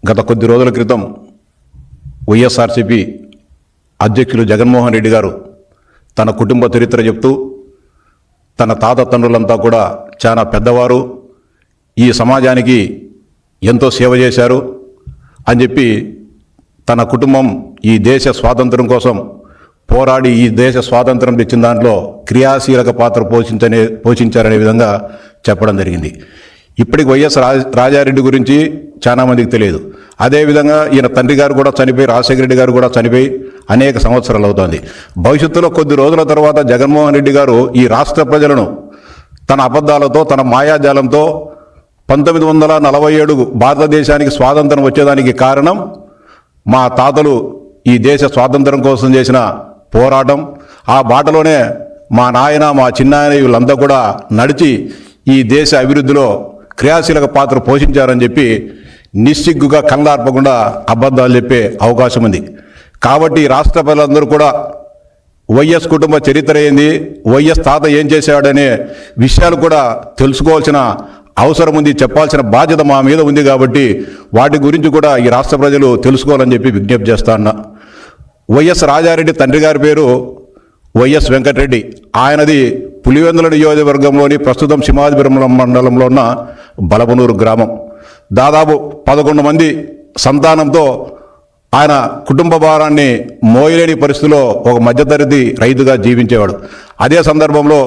గత కొద్ది రోజుల క్రితం వైఎస్ఆర్సీపీ అధ్యక్షులు జగన్మోహన్ రెడ్డి గారు తన కుటుంబ చరిత్ర చెప్తూ తన తాత తండ్రులంతా కూడా చాలా పెద్దవారు, ఈ సమాజానికి ఎంతో సేవ చేశారు అని చెప్పి తన కుటుంబం ఈ దేశ స్వాతంత్రం కోసం పోరాడి ఈ దేశ స్వాతంత్రం తెచ్చిన దాంట్లో క్రియాశీలక పాత్ర పోషించారనే విధంగా చెప్పడం జరిగింది. ఇప్పటికి వైఎస్ రాజారెడ్డి గురించి చాలామందికి తెలియదు. అదేవిధంగా ఈయన తండ్రి గారు కూడా చనిపోయి, రాజశేఖర రెడ్డి గారు కూడా చనిపోయి అనేక సంవత్సరాలు అవుతుంది. భవిష్యత్తులో కొద్ది రోజుల తర్వాత జగన్మోహన్ రెడ్డి గారు ఈ రాష్ట్ర ప్రజలను తన అబద్ధాలతో, తన మాయాజాలంతో 1947 భారతదేశానికి స్వాతంత్రం వచ్చేదానికి కారణం మా తాతలు ఈ దేశ స్వాతంత్రం కోసం చేసిన పోరాటం, ఆ బాటలోనే మా నాయన, మా చిన్నాయన వీళ్ళంతా కూడా నడిచి ఈ దేశ అభివృద్ధిలో క్రియాశీలక పాత్ర పోషించారని చెప్పి నిస్సిగ్గుగా కళ్ళార్పకుండా అబద్ధాలు చెప్పే అవకాశం ఉంది. కాబట్టి రాష్ట్ర ప్రజలందరూ కూడా వైఎస్ కుటుంబ చరిత్ర ఏంది, వైఎస్ తాత ఏం చేశాడనే విషయాలు కూడా తెలుసుకోవాల్సిన అవసరం ఉంది, చెప్పాల్సిన బాధ్యత మా మీద ఉంది. కాబట్టి వాటి గురించి కూడా ఈ రాష్ట్ర ప్రజలు తెలుసుకోవాలని చెప్పి విజ్ఞప్తి చేస్తాను. వైఎస్ రాజారెడ్డి తండ్రి గారి పేరు వైఎస్ వెంకటరెడ్డి. ఆయనది పులివెందుల నియోజకవర్గంలోని ప్రస్తుతం సింహాద్రిపురం మండలంలో ఉన్న బలపనూరు గ్రామం. దాదాపు 11 మంది సంతానంతో ఆయన కుటుంబ భారాన్ని మోయలేని పరిస్థితిలో ఒక మధ్యతరగతి రైతుగా జీవించేవాడు. అదే సందర్భంలో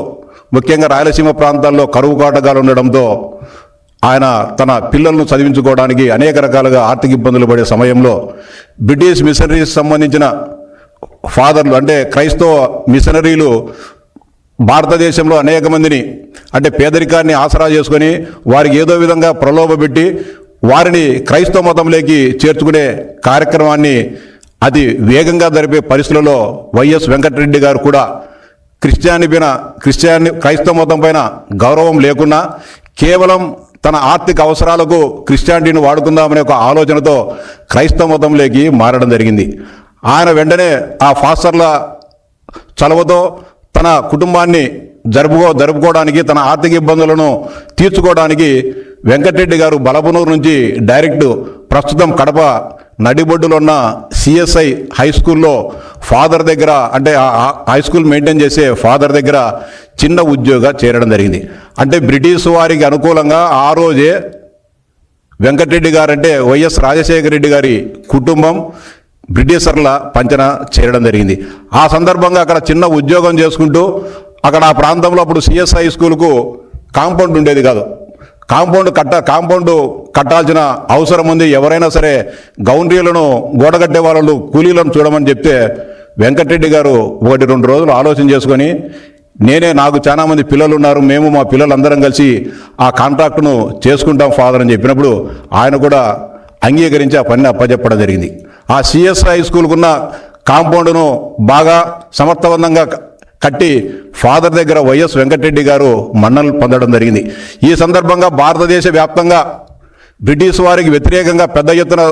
ముఖ్యంగా రాయలసీమ ప్రాంతాల్లో కరువు కాటకాలు ఉండడంతో ఆయన తన పిల్లలను చదివించుకోవడానికి అనేక రకాలుగా ఆర్థిక ఇబ్బందులు పడే సమయంలో బ్రిటిష్ మిషనరీస్ సంబంధించిన ఫాదర్లు, అంటే క్రైస్తవ మిషనరీలు భారతదేశంలో అనేక మందిని, అంటే పేదరికాన్ని ఆసరా చేసుకొని వారికి ఏదో విధంగా ప్రలోభపెట్టి వారిని క్రైస్తవ మతంలోకి చేర్చుకునే కార్యక్రమాన్ని అతి వేగంగా జరిపే పరిస్థితులలో వైఎస్ వెంకటరెడ్డి గారు కూడా క్రైస్తవ మతం పైన గౌరవం లేకున్నా కేవలం తన ఆర్థిక అవసరాలకు క్రిస్టియానిటీని వాడుకుందామనే ఒక ఆలోచనతో క్రైస్తవ మతంలోకి మారడం జరిగింది. ఆయన వెంటనే ఆ ఫాస్టర్ల చలవతో తన కుటుంబాన్ని జరుపుకోవడానికి, తన ఆర్థిక ఇబ్బందులను తీర్చుకోవడానికి వెంకటరెడ్డి గారు బలపనూరు నుంచి డైరెక్ట్ ప్రస్తుతం కడప నడిబొడ్డులో ఉన్న సిఎస్ఐ హై స్కూల్లో ఫాదర్ దగ్గర, అంటే హై స్కూల్ మెయింటైన్ చేసే ఫాదర్ దగ్గర చిన్న ఉద్యోగంగా చేరడం జరిగింది. అంటే బ్రిటిష్ వారికి అనుకూలంగా ఆ రోజే వెంకటరెడ్డి గారు, అంటే వైఎస్ రాజశేఖర రెడ్డి గారి కుటుంబం బ్రిటిషర్ల పంచన చేరడం జరిగింది. ఆ సందర్భంగా అక్కడ చిన్న ఉద్యోగం చేసుకుంటూ అక్కడ ఆ ప్రాంతంలో అప్పుడు సిఎస్ఐ స్కూల్కు కాంపౌండ్ ఉండేది కాదు. కాంపౌండ్ కట్టాల్సిన అవసరం ఉంది. ఎవరైనా సరే గౌండ్రీలను గోడగట్టే వాళ్ళు కూలీలను చూడమని చెప్తే వెంకటరెడ్డి గారు 1-2 రోజులు ఆలోచన చేసుకొని, నాకు చాలా మంది పిల్లలు ఉన్నారు, మేము మా పిల్లలందరం కలిసి ఆ కాంట్రాక్టును చేసుకుంటాం ఫాదర్ అని చెప్పినప్పుడు ఆయన కూడా అంగీకరించి ఆ పనిని అప్పచెప్పడం జరిగింది. ఆ సిఎస్ఐ స్కూల్కున్న కాంపౌండ్ను బాగా సమర్థవంతంగా కట్టి ఫాదర్ దగ్గర వైఎస్ వెంకటరెడ్డి గారు మన్ననలు పొందడం జరిగింది. ఈ సందర్భంగా భారతదేశ వ్యాప్తంగా బ్రిటిష్ వారికి వ్యతిరేకంగా పెద్ద ఎత్తున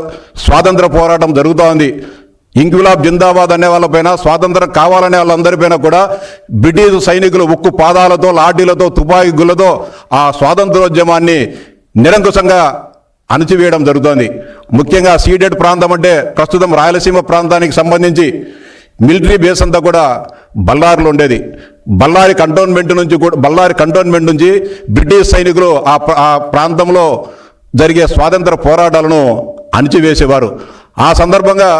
స్వాతంత్ర పోరాటం జరుగుతూ ఉంది. ఇంక్విలాబ్ జిందాబాద్ అనే వాళ్ళపైన, స్వాతంత్రం కావాలనే వాళ్ళందరిపైన కూడా బ్రిటిష్ సైనికులు ఉక్కు పాదాలతో, లాఠీలతో, తుపాకీ గుళ్ళతో ఆ స్వాతంత్రోద్యమాన్ని నిరంకుశంగా అణచివేయడం జరుగుతోంది. ముఖ్యంగా సీడెడ్ ప్రాంతం అంటే ప్రస్తుతం రాయలసీమ ప్రాంతానికి సంబంధించి మిలిటరీ బేస్ అంతా కూడా బళ్ళారిలో ఉండేది. బళ్ళారి కంటోన్మెంట్ నుంచి బ్రిటిష్ సైనికులు ఆ ప్రాంతంలో జరిగే స్వాతంత్ర పోరాటాలను అణిచివేసేవారు. ఆ సందర్భంగా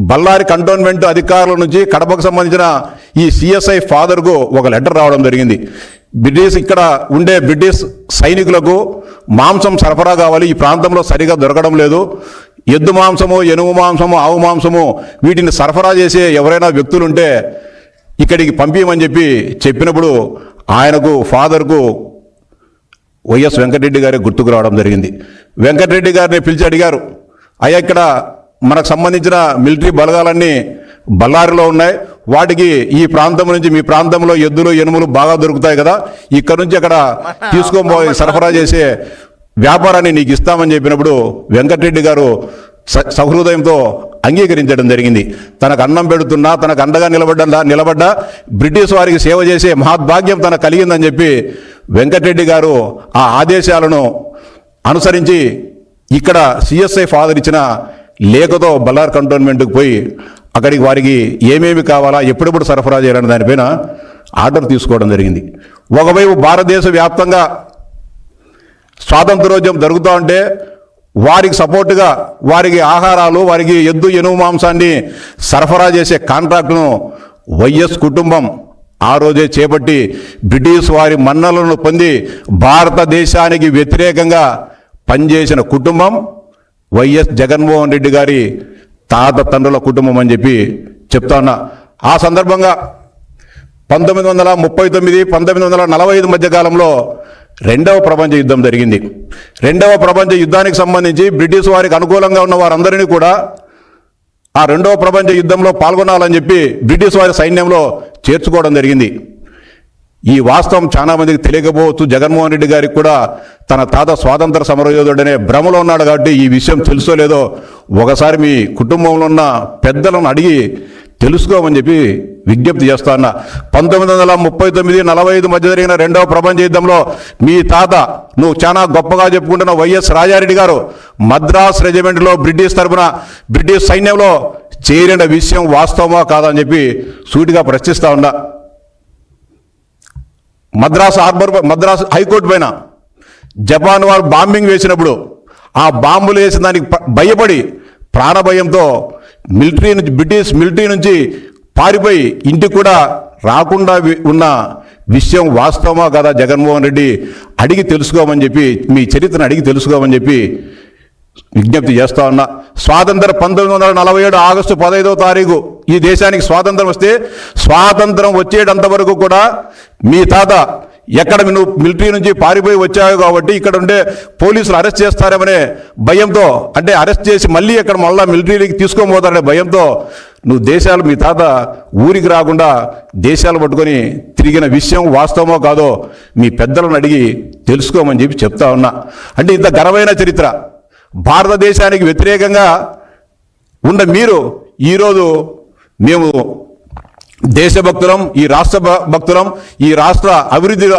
బళ్ళారి కంటోన్మెంట్ అధికారుల నుంచి కడపకు సంబంధించిన ఈ సిఎస్ఐ ఫాదర్కు ఒక లెటర్ రావడం జరిగింది. ఇక్కడ ఉండే బ్రిటిష్ సైనికులకు మాంసం సరఫరా కావాలి, ఈ ప్రాంతంలో సరిగా దొరకడం లేదు, ఎద్దు మాంసము, ఎనుగు మాంసము, ఆవు మాంసము వీటిని సరఫరా చేసే ఎవరైనా వ్యక్తులుంటే ఇక్కడికి పంపించమని చెప్పినప్పుడు ఆయనకు, ఫాదర్కు వైఎస్ వెంకటరెడ్డి గారి గుర్తుకు రావడం జరిగింది. వెంకటరెడ్డి గారిని పిలిచి అడిగారు, అయ్యా ఇక్కడ మనకు సంబంధించిన మిలిటరీ బలగాలన్నీ బళ్ళారిలో ఉన్నాయి, వాటికి ఈ ప్రాంతం నుంచి, మీ ప్రాంతంలో ఎద్దులు, ఎనుములు బాగా దొరుకుతాయి కదా, ఇక్కడ నుంచి అక్కడ తీసుకొని సరఫరా చేసే వ్యాపారాన్ని నీకు ఇస్తామని చెప్పినప్పుడు వెంకటరెడ్డి గారు సహృదయంతో అంగీకరించడం జరిగింది. తనకు అన్నం పెడుతున్నా, తనకు అండగా నిలబడ్డ బ్రిటిష్ వారికి సేవ చేసే మహద్భాగ్యం తనకు కలిగిందని చెప్పి వెంకటరెడ్డి గారు ఆ ఆదేశాలను అనుసరించి ఇక్కడ సిఎస్ఐ ఫాదర్ ఇచ్చిన లేఖతో బళ్ళారి కంటోన్మెంట్కి పోయి అక్కడికి వారికి ఏమేమి కావాలా ఎప్పుడెప్పుడు సరఫరా చేయాలనే దానిపైన ఆర్డర్ తీసుకోవడం జరిగింది. ఒకవైపు భారతదేశ వ్యాప్తంగా స్వాతంత్రోద్యమం జరుగుతూ ఉంటే వారికి సపోర్టుగా వారికి ఆహారాలు, వారికి ఎద్దు ఎనుము మాంసాన్ని సరఫరా చేసే కాంట్రాక్టును వైఎస్ కుటుంబం ఆ రోజే చేపట్టి బ్రిటిష్ వారి మన్నలను పొంది భారతదేశానికి వ్యతిరేకంగా పనిచేసిన కుటుంబం వైఎస్ జగన్మోహన్ రెడ్డి గారి తాత తండ్రుల కుటుంబం అని చెప్పి చెప్తా ఉన్నా. ఆ సందర్భంగా 1939, 1945 మధ్యకాలంలో రెండవ ప్రపంచ యుద్ధం జరిగింది. రెండవ ప్రపంచ యుద్ధానికి సంబంధించి బ్రిటిష్ వారికి అనుకూలంగా ఉన్న వారందరినీ కూడా ఆ రెండవ ప్రపంచ యుద్ధంలో పాల్గొనాలని చెప్పి బ్రిటిష్ వారి సైన్యంలో చేర్చుకోవడం జరిగింది. ఈ వాస్తవం చాలా మందికి తెలియకపోవచ్చు. జగన్మోహన్ రెడ్డి గారికి కూడా తన తాత స్వాతంత్ర సమరయోధుడనే భ్రమలో ఉన్నాడు కాబట్టి ఈ విషయం తెలుసో లేదో ఒకసారి మీ కుటుంబంలో ఉన్న పెద్దలను అడిగి తెలుసుకోమని చెప్పి విజ్ఞప్తి చేస్తా ఉన్నా. 1939, 45 మధ్య జరిగిన రెండవ ప్రపంచ యుద్ధంలో మీ తాత, నువ్వు చాలా గొప్పగా చెప్పుకుంటున్న వైఎస్ రాజారెడ్డి గారు మద్రాస్ రెజిమెంట్లో బ్రిటిష్ తరఫున బ్రిటిష్ సైన్యంలో చేరిన విషయం వాస్తవమా కాదని చెప్పి సూటిగా ప్రశ్నిస్తా ఉన్నా. మద్రాస్ హైకోర్టు పైన జపాన్ వారు బాంబింగ్ వేసినప్పుడు ఆ బాంబులు వేసిన దానికి భయపడి ప్రాణభయంతో బ్రిటిష్ మిలిటరీ నుంచి పారిపోయి ఇంటికి కూడా రాకుండా ఉన్న విషయం వాస్తవమా కదా జగన్మోహన్ రెడ్డి అడిగి తెలుసుకోమని చెప్పి, మీ చరిత్రను అడిగి తెలుసుకోమని చెప్పి విజ్ఞప్తి చేస్తా ఉన్నా. 1947 ఆగస్టు 15వ తారీఖు ఈ దేశానికి స్వాతంత్రం వస్తే స్వాతంత్రం వచ్చేటంత వరకు కూడా మీ తాత ఎక్కడ నువ్వు మిలిటరీ నుంచి పారిపోయి వచ్చావు కాబట్టి ఇక్కడ ఉండే పోలీసులు అరెస్ట్ చేస్తారేమనే భయంతో, అంటే అరెస్ట్ చేసి మళ్ళీ ఇక్కడ మళ్ళీ మిలిటరీకి తీసుకొని పోతారనే భయంతో నువ్వు మీ తాత ఊరికి రాకుండా దేశాలు పట్టుకొని తిరిగిన విషయం వాస్తవమో కాదో మీ పెద్దలను అడిగి తెలుసుకోమని చెప్పి చెప్తా ఉన్నా. అంటే ఇంత ఘనమైన చరిత్ర భారతదేశానికి వ్యతిరేకంగా ఉన్న మీరు ఈరోజు మేము దేశభక్తులం, ఈ రాష్ట్ర భక్తులం, ఈ రాష్ట్ర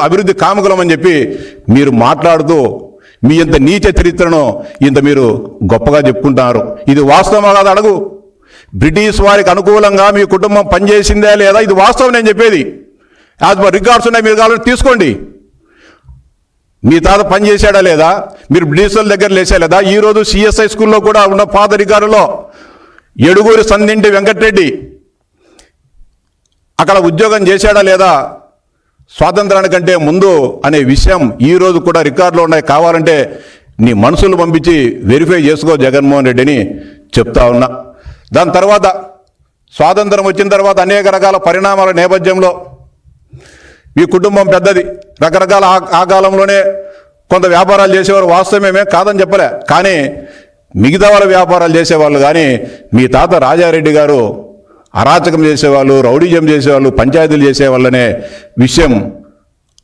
అభివృద్ధి కాముకులం అని చెప్పి మీరు మాట్లాడుతూ మీ ఇంత నీచ చరిత్రను ఇంత మీరు గొప్పగా చెప్పుకుంటున్నారు. ఇది వాస్తవమా కాదు అడుగు. బ్రిటిష్ వారికి అనుకూలంగా మీ కుటుంబం పనిచేసిందే లేదా, ఇది వాస్తవం నేను చెప్పేది. యాజ్ పర్ రికార్డ్స్ ఉన్నాయి, మీరు కావాలని తీసుకోండి. మీ తాత పని చేశాడా లేదా, మీరు బ్రిటిషర్ల దగ్గర లేచా లేదా. ఈరోజు సిఎస్ఐ స్కూల్లో కూడా ఉన్న పాత రికార్డులో ఎడుగూరి సందింటి వెంకటరెడ్డి అక్కడ ఉద్యోగం చేశాడా లేదా స్వాతంత్రానికంటే ముందు అనే విషయం ఈరోజు కూడా రికార్డులో ఉన్నాయి. కావాలంటే నీ మనుషులు పంపించి వెరిఫై చేసుకో జగన్మోహన్ రెడ్డిని చెప్తా ఉన్నా. దాని తర్వాత స్వాతంత్రం వచ్చిన తర్వాత అనేక రకాల పరిణామాల నేపథ్యంలో మీ కుటుంబం పెద్దది, రకరకాల ఆ కాలంలోనే కొంత వ్యాపారాలు చేసేవారు, వాస్తవమేమే కాదని చెప్పలే. కానీ మిగతా వాళ్ళ వ్యాపారాలు చేసేవాళ్ళు, కానీ మీ తాత రాజారెడ్డి గారు అరాచకం చేసేవాళ్ళు, రౌడీజం చేసేవాళ్ళు, పంచాయతీలు చేసేవాళ్ళనే విషయం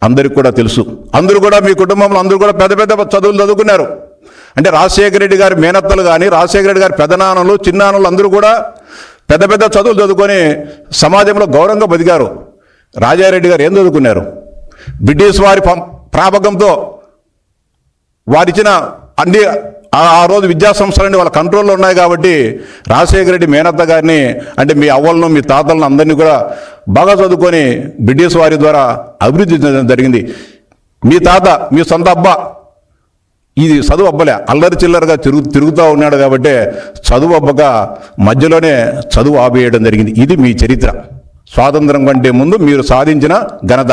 అందరికి కూడా తెలుసు. అందరూ కూడా మీ కుటుంబంలో అందరూ కూడా పెద్ద పెద్ద చదువులు చదువుకున్నారు. అంటే రాజశేఖర రెడ్డి గారి మేనత్తలు కానీ, రాజశేఖర రెడ్డి గారి పెదనాన్నలు, చిన్నాన్నలు అందరూ కూడా పెద్ద పెద్ద చదువులు చదువుకొని సమాజంలో గౌరవంగా బతికారు. రాజారెడ్డి గారు ఏం చదువుకున్నారు? బ్రిటిష్ వారి ప్రాపకంతో వారిచ్చిన అన్ని ఆ రోజు విద్యా సంస్థలన్నీ వాళ్ళ కంట్రోల్లో ఉన్నాయి కాబట్టి రాజశేఖర రెడ్డి మేనత్త గారిని, అంటే మీ అవ్వలను మీ తాతలను అందరినీ కూడా బాగా చదువుకొని బ్రిటిష్ వారి ద్వారా అభివృద్ధి జరిగింది. మీ తాత, మీ సొంత అబ్బా ఇది చదువు అబ్బలే, అల్లరి చిల్లరగా తిరుగుతూ ఉన్నాడు కాబట్టి చదువు అబ్బక మధ్యలోనే చదువు ఆపేయడం జరిగింది. ఇది మీ చరిత్ర. స్వాతంత్రం కంటే ముందు మీరు సాధించిన ఘనత.